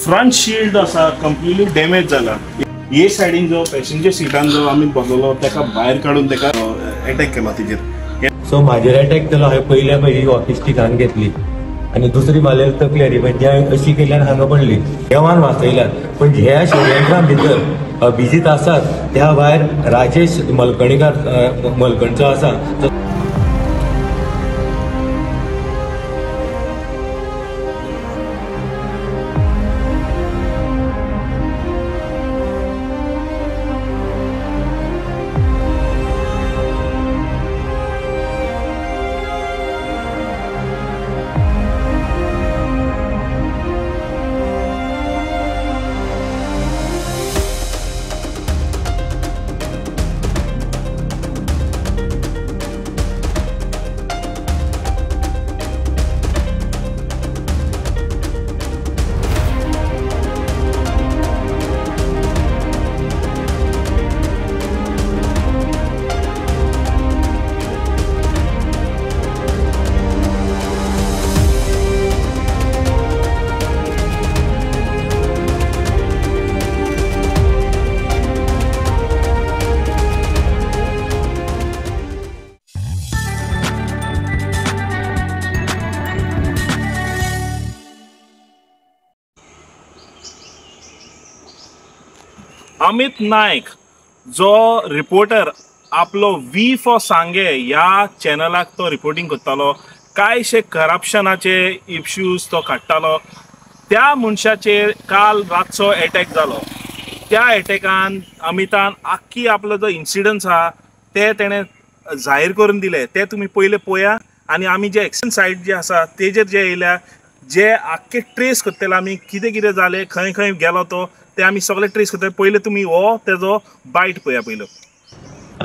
Front shield असा completely damage जाला। ये सायडीन जो पॅसेंजर सीटान जो आम्ही बसलो तेका भायर काढून तेका अटॅक केला तेजेर। सो म्हाजेर अटॅक केलो। हांवें पयली वॉकी स्टिकान घेतली आनी दुसरी मारलेली तकलेरी, पण त्या अशी केल्यान हांगा पडली। देवान वाचयल्यात, पण ह्या षडयंत्रा भितर अभिजीत आसात, त्या भायर राजेश मलकणचो आसा। अमित नायक जो रिपोर्टर आपलो वी फॉर सांगे ह्या चॅनलाक तो रिपोर्टिंग करतालो, कांयशे करप्शनाचे इश्यूज तो काडटालो, त्या मनशाचेर काल रातचो अटॅक जालो। त्या अटॅकान अमितान आख्खी आपलो जो इन्सिडन्स आहा ते तेणें जाहीर करून दिले। ते तुमी पयले पळया आनी आमी जे एक्शन सायट जे आसा तेजेर जे येयल्या, जे आख्खे ट्रेस करतले आमी कितें कितें जालें, खंय खंय गेलो तो, ते आमी सगळे ट्रेस करतले। पयले तुमी हो तेजो बायट पळया पयलो।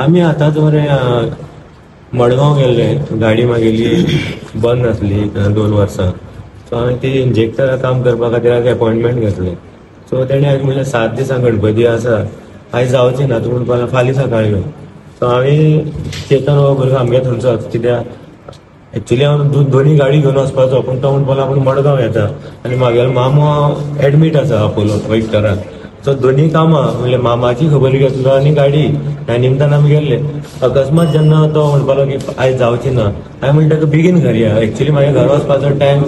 आमी आतांच मरे मडगांव गेल्ले, गाडी म्हागेली बंद आसली 2 वर्सां। सो हांवें ती इंजेक्टरा काम करपा खातीर अपॉइंटमेंट घेतलें। सो तेणें हांवें म्हणलें 7 दिसां गणपती आसा, आयज जावचें ना, तूं म्हणपाक फाल्यां सकाळीं यो। सो हांवें चेतन हो भुरगो आमगे थंयचोच, कित्याक एक्चुअली हांव दोनी गाडी घेवन वचपाचो, पूण तो म्हणपाक लागलो मडगांव येता आनी म्हागेलो मामा एडमीट आसा अपोलो वैक्टरान। सो दोनी कामां, म्हणल्यार मामाची खबर घेतलो आनी गाडी, ह्या निमतान आमी गेल्ले। अकस्मात जेन्ना तो म्हणपाक लागलो की आयज जावचें ना, हांवें म्हणलें ताका बेगीन घर या। एक्चुअली म्हाज्या घरा वचपाचो टायम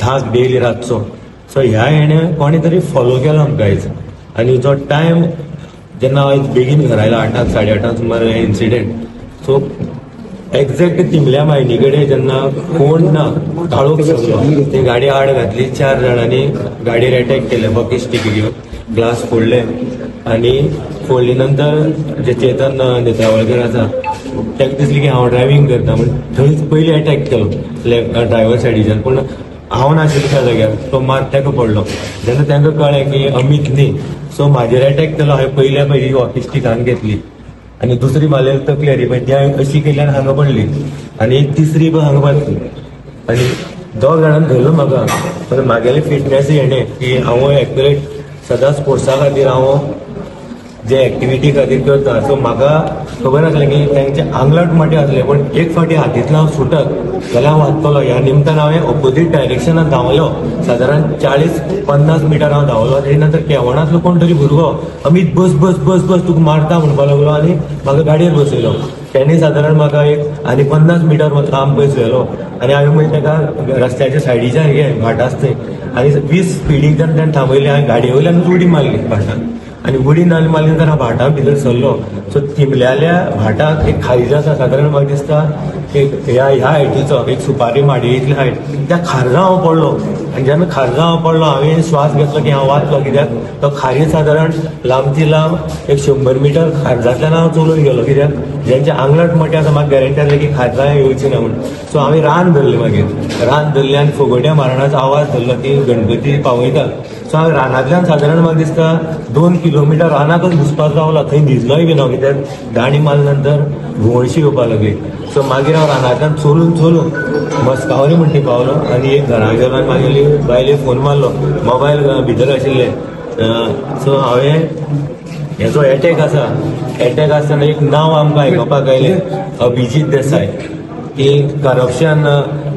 10 डेली रातचो। सो ह्या हेणें कोणी तरी फॉलो केलो आमकां आयज, आनी जो टायम जेन्ना हांव बेगीन घरा आयलो 8 8:30 सुमार इन्सिडेंट। सो एक्झॅक्ट तिमल्या मायनी कडेन जेन्ना कोण ना, काळोख सगळो, ती गाडी आड घातली, 4 जाणांनी गाडयेर अटॅक केले वॉकी स्टिक घेवन, ग्लास फोडले आनी फोडले नंतर जे चेतन नेत्रावळकर आसा ताका दिसलें की हांव ड्रायव्हिंग करता म्हण थंयच पयलीं अटॅक केलो ड्रायव्हर सायडीच्यान। पूण हांव नाशिल्लो त्या जाग्यार, तो मार ताका पडलो। जेन्ना तांकां कळ्ळें की अमित न्ही, सो म्हाजेर अटॅक केलो। हांवें पयली वॉकी स्टिकान घेतली आनी दुसरी मारलेली तकलेरी, पण त्या अशी केल्यान हांगा पडली आनी तिसरी पण हांगा पडली आनी 2 जाणांनी धरलो म्हाका। पण म्हागेलें फिटनेस हेणें की हांव एक्युरेट सदां स्पोर्ट्सा खातीर हांव जे एक्टिविटी खातीर करता। सो म्हाका खबर आसलें की तांचे आंगलट माटी आसले, पण एक फावटी हातींतल्यान हांव सुटत जाल्यार हांव वाचतलो। ह्या निमतान हांवें ऑपोजीट डायरेक्शनान धांवलो, सादारण 40-50 मिटर हांव धांवलो। तेजे नंतर केवणांतलो कोण तरी भुरगो अमित बस बस बस बस तुका मारता म्हणपाक लागलो आनी म्हाका गाडयेर बसयलो। तेणी सादारण म्हाका एक आनी 50 मिटर लांब पयस व्हेलो आनी हांवें मागीर ताका रस्त्याच्या सायडीच्यान हे भाट आसा थंय आनी 20 स्पिडीक जेन्ना ताणें थांबयलें, हांवें गाडये वयल्यान उडी मारली भाटान आनी उडी मारली नंतर हांव भाटा भितर सरलो। सो तिमल्याल्या भाटाक एक खायज आसा, सादारण म्हाका दिसता एक ह्या हायटीचो, एक सुपारी माडी इतली हायट, त्या खारजा हांव पडलो। आनी जेन्ना खारजा हांव पडलो, हांवें श्वास घेतलो की हांव वाचलो, कित्याक तो खारी सादारण लांबची लांब एक 100 मिटर खारजांतल्यान हांव चलून गेलो, कित्याक जेंचे आंगलट मोटे आसा म्हाका गॅरंटी आसलें की खारजा येवची ना म्हणून। सो हांवें रान धरलें, मागीर रान धरलें आनी फोगोट्या मारणाचो आवाज धरलो की गणपती पावयता। सो हांवें रानांतल्यान सादारण म्हाका दिसता 2 किलोमिटर रानाकच घुसपाक रावलो, थंय भिजलोय बी ना, कित्याक दांडी मारले नंतर घुंवळशी येवपाक लागली। सो मागीर हांव रानांतल्यान चलून मस्कावरी म्हणटी पावलो आनी एक घरा गेलो आनी मागीर बायले फोन मारलो, मोबायल भितर आशिल्ले। सो हांवें हेजो अटॅक आसतना एक नांव आमकां आयकपाक आयलें, अभिजीत देसाय, की करप्शन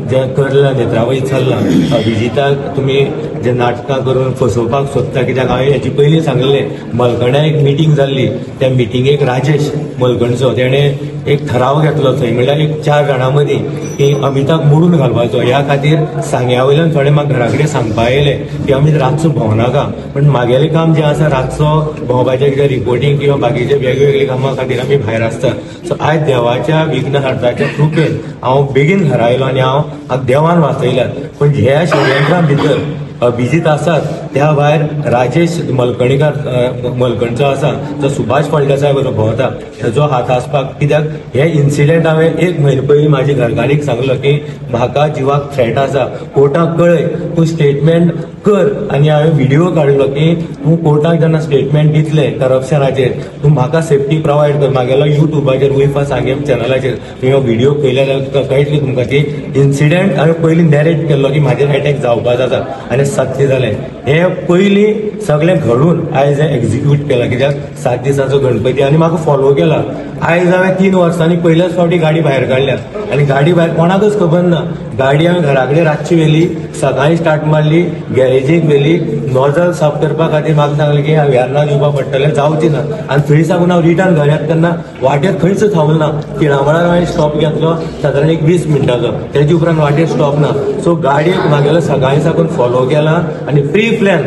जें करलां नेत्रावळी चल्लां, अभिजिताक तुमी जे नाटकां करून फसोवपाक सोदता. कित्याक हांवें हेची पयलीं सांगलेलें, मलकड्या एक मिटींग जाल्ली, त्या मिटिंगेक राजेश मलकणचो तेणे एक ठराव घेतलो थंय, म्हणल्यार एक 4 जाणां मदीं की अमिताक मोडून घालपाचो. ह्या खातीर सांग्या वयल्यान थोडे म्हाका घरा कडेन सांगपा येयले की अमित रातचो भोंवनाका, पण म्हागेलें काम जें आसा रातचो भोंवपाचें, कितें रिपोर्टींग किंवा बाकीचे वेगवेगळी कामां खातीर आमी भायर आसता. सो आयज देवाच्या विघ्नहर्त्याच्या कृपेन हांव बेगीन घरा आयलो आनी हांव देवान वाचयल्यात. पण ह्या षडयंत्रा भितर अभिजीत आसात, त्या भायर राजेश मलकणचो आसा, जो सुभाष फळदेसाय बरोबर भोंवता, ताजो हात आसपाक. कित्याक हे इन्सिडेंट हांवें 1 म्हयनो पयलीं म्हाजी घरकान्नीक सांगलो की म्हाका जिवाक थ्रेट आसा, कोर्टाक कळय, तूं स्टेटमेंट कर. आनी हांवें व्हिडिओ काडलो की तूं कोर्टाक जेन्ना स्टेटमेंट दितलें करप्शनाचेर, तूं म्हाका सेफ्टी प्रोवायड कर. म्हागेलो युट्यूबाचेर उयफा सांगेम चॅनलाचेर तुवें व्हिडिओ पयले जाल्यार तुका कळटली तुमकां ती इन्सिडेंट हांवें पयलीं नॅरेट केल्लो की म्हाजेर अटॅक जावपाक जाता आनी सत्य जालें. हे पयलीं सगळें घडून आयज हें एक्झिक्यूट केलां. कित्याक 7 दिसांचो गणपती आनी म्हाका फॉलो केला. आयज हांवें 3 वर्सांनी पयल्याच फावटी गाडी भायर काडल्या आनी गाडी भायर कोणाकच खबर ना. गाडी हांवें घरा कडेन रातची व्हेली, सकाळीं स्टार्ट मारली, गॅरेजीक व्हेली, नॉजल साफ करपा खातीर म्हाका सांगलें की वेर्ना दिवपाक पडटलें, जावची ना. आनी थंय साकून हांव रिटर्न घर येता तेन्ना वाटेर खंयच थांबलो ना. तिळामळार हांवें स्टॉप घेतलो सादारण एक 20 मिनटाचो, तेजे उपरांत वाटेर स्टॉप ना. सो गाडयेक म्हागेलो सकाळीं साकून फॉलो केला आनी प्री प्लॅन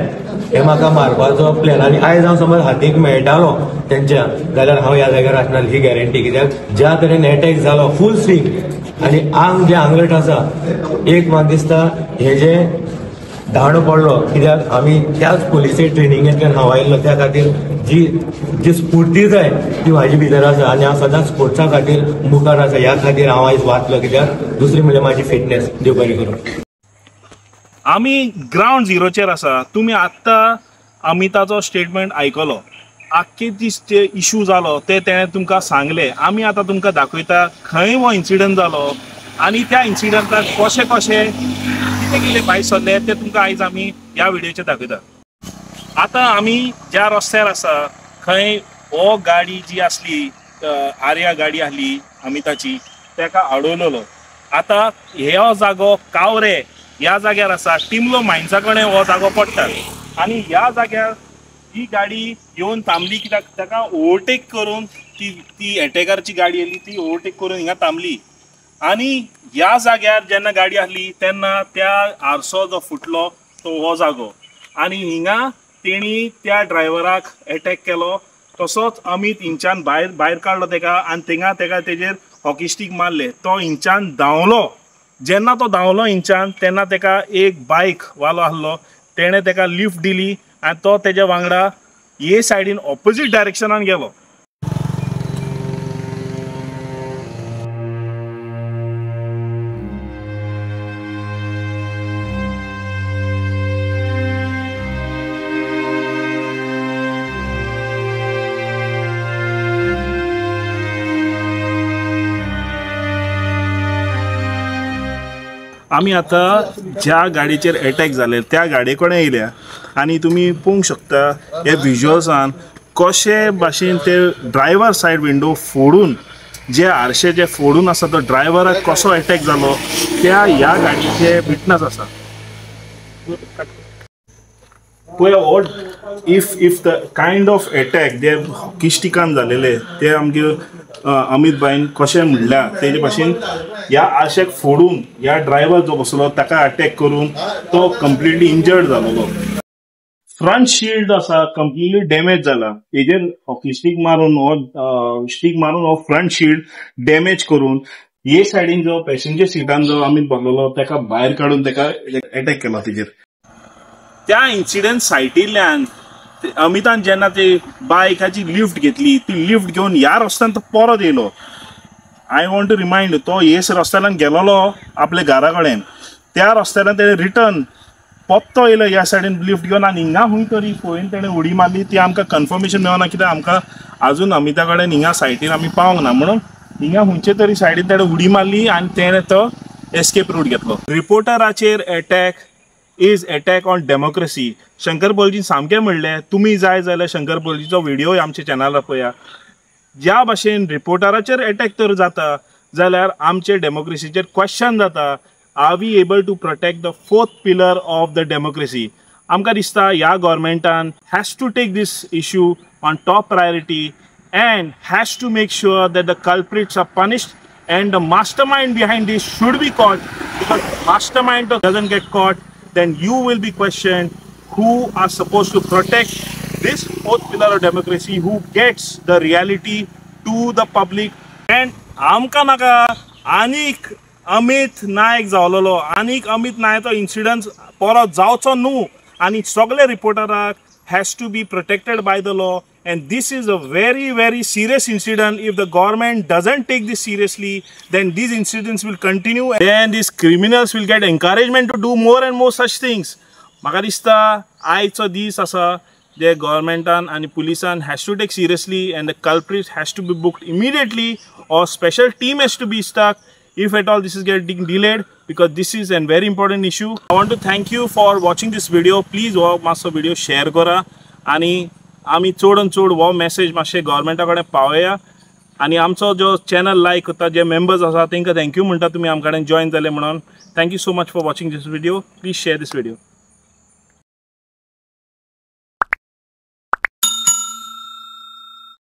हे म्हाका मारपाचो प्लॅन. आनी आयज हांव समज हातीक मेळटालो तेंच्या जाल्यार हांव ह्या जाग्यार आसनासलो ही गॅरंटी. कित्याक ज्या तरेन अटॅक जालो फूल स्विंग आनी आंग जे आंगलट आसा, एक म्हाका दिसता हे जे धांवडो पडलो, कित्याक आमी त्याच पुलिसे ट्रेनिंगेंतल्यान हांव आयिल्लो, त्या खातीर जी स्फूर्ती जाय ती म्हाजे भितर आसा आनी हांव सदांच स्पोर्ट्सा खातीर मुखार आसा. ह्या खातीर हांव आयज वाचलो. कित्याक दुसरी म्हणजे म्हाजी फिटनेस. देव बरें करूं. आमी ग्राउंड झिरोचेर आसा. तुमी आत्तां अमिताचो स्टेटमेंट आयकलो, आख्खे जे इशू जालो ते तेणें तुमकां सांगले. आमी आतां तुमकां दाखयता खंय हो इन्सिडंट जालो आनी त्या इन्सिडंटाक कशें कितें भायर सरले ते तुमकां आयज आमी ह्या व्हिडिओचेर दाखयता. आतां आमी ज्या रस्त्यार आसा, खंय हो गाडी जी आसली आर्या गाडी आसली अमिताची, तेका अडवलेलो. आतां हो जागो कावरे ह्या जाग्यार आसा, टिमलो मायन्सा कडेन हो जागो पडटा. आनी ह्या जाग्यार ही गाडी येवन थांबली. कित्याक ताका ओवरटेक करून ती एटॅकरची गाडी आयली, ती ओवरटेक करून हिंगा थांबली. आनी ह्या जाग्यार जेन्ना गाडी आसली तेन्ना त्या आरसो जो फुटलो तो हो जागो, आनी हिंगा तेणी त्या ड्रायव्हराक अटॅक केलो. तसोच अमित हिंच्यान भायर काडलो तेका आनी थिंगा तेका तेजेर हॉकी स्टीक मारले. तो हिंच्यान धांवलो. जेन्ना तो धांवलो हिंच्यान तेन्ना तेका एक बायक वालो आसलो, तेणें तेका लिफ्ट दिली आनी तो तेज्या वांगडा हे सायडीन ऑपोजीट डायरेक्शनान गेलो. आमी आतां ज्या गाडयेचेर अटॅक जाले त्या गाडये कडेन येयल्या आनी तुमी पळोवंक शकता हे विज्युअल्सान कशे भाशेन ते ड्रायव्हर सायड विंडो फोडून, जे आरशे जे फोडून आसा तो ड्रायव्हराक कसो अटॅक जालो त्या ह्या गाडयेचे विटनस आसा. पळय if the kind of attack जे हॉकी स्टिकान जालेले ते आमगे अमित बाईन कशें म्हणल्या तेजे भाशेन ह्या आरशाक फोडून ह्या ड्रायव्हर जो बसलो ताका अटॅक करून तो कंप्लिटली इंजर्ड जालोलो. फ्रंट शील्ड आसा कंप्लिटली डॅमेज जाला. हेजेर हॉकी स्टीक मारून हो फ्रंट शील्ड डॅमेज करून हे सायडीन जो पॅसेंजर सिटान जो अमित बसलेलो ताका भायर काडून ताका अटॅक केला तेजेर. त्या इन्सिडेंट सायटींतल्यान अमितान जेन्ना ती बायकाची लिफ्ट घेतली, ती लिफ्ट घेवन ह्या रस्त्यान तो परत येयलो. आय वॉन्ट टू रिमाइंड, तो हेच रस्त्यान गेलोलो आपल्या घरा कडेन, त्या रस्त्यान तेणें रिटर्न परतो येयलो ह्या सायडीन लिफ्ट घेवन आनी हिंगा खंय तरी पळोवन तेणें उडी मारली. ती आमकां कन्फर्मेशन मेळना कित्याक आमकां आजून अमिता कडेन हिंगा सायटीन आमी पावंक ना. म्हणून हिंगा खंयचे तरी सायडीन तेणें उडी मारली आनी तेणें तो एस्केप रूट घेतलो. रिपोर्टराचेर attack is attack on democracy. Shankar बळजीन सामकें म्हणलें. तुमी जाय जाल्यार शंकर बळजीचो व्हिडिओ आमच्या चॅनलार पळया. ज्या भाशेन रिपोर्टराचेर अटॅक तर जाता जाल्यार आमचे डेमोक्रेसीचेर क्वेश्चन जाता. Are we able to protect the 4th pillar of the democracy. आमकां दिसता ह्या गव्हर्मेंटान has to take this issue on top priority and has to make sure that the culprits are punished and the mastermind behind this should be caught, because mastermind doesn't get caught, then you will be questioned who are supposed to protect this fourth pillar of democracy, who gets the reality to the public. And आमकां नाका आनीक अमित नायक जावलोलो, आनीक Amit नायकाचो incident परत जावचो न्हू, आनी सगळे रिपोर्टराक has to be protected by the law. And this is a very, very serious incident. If the government doesn't take this seriously, then these incidents will continue. Then these criminals will get encouragement to do more and more such things. म्हाका दिसता आयचो दीस आसा जे गव्हर्मेंटान आनी पुलिसान has to take seriously, and the culprit has to be booked immediately, or special team has to be stuck if at all this is getting delayed, because this is a very important issue. I want to thank you for watching this video. Please हो मातसो video share करा आनी आमी चड चड हो message मातशे गव्हर्मेंटा कडेन पावया, आनी आमचो जो चॅनल लायक करता जे मेंबर्स आसा तांकां थँक्यू म्हणटा तुमी आमचे कडेन जॉइन जाले म्हणून. Thank you so much for watching this video. Please share this video.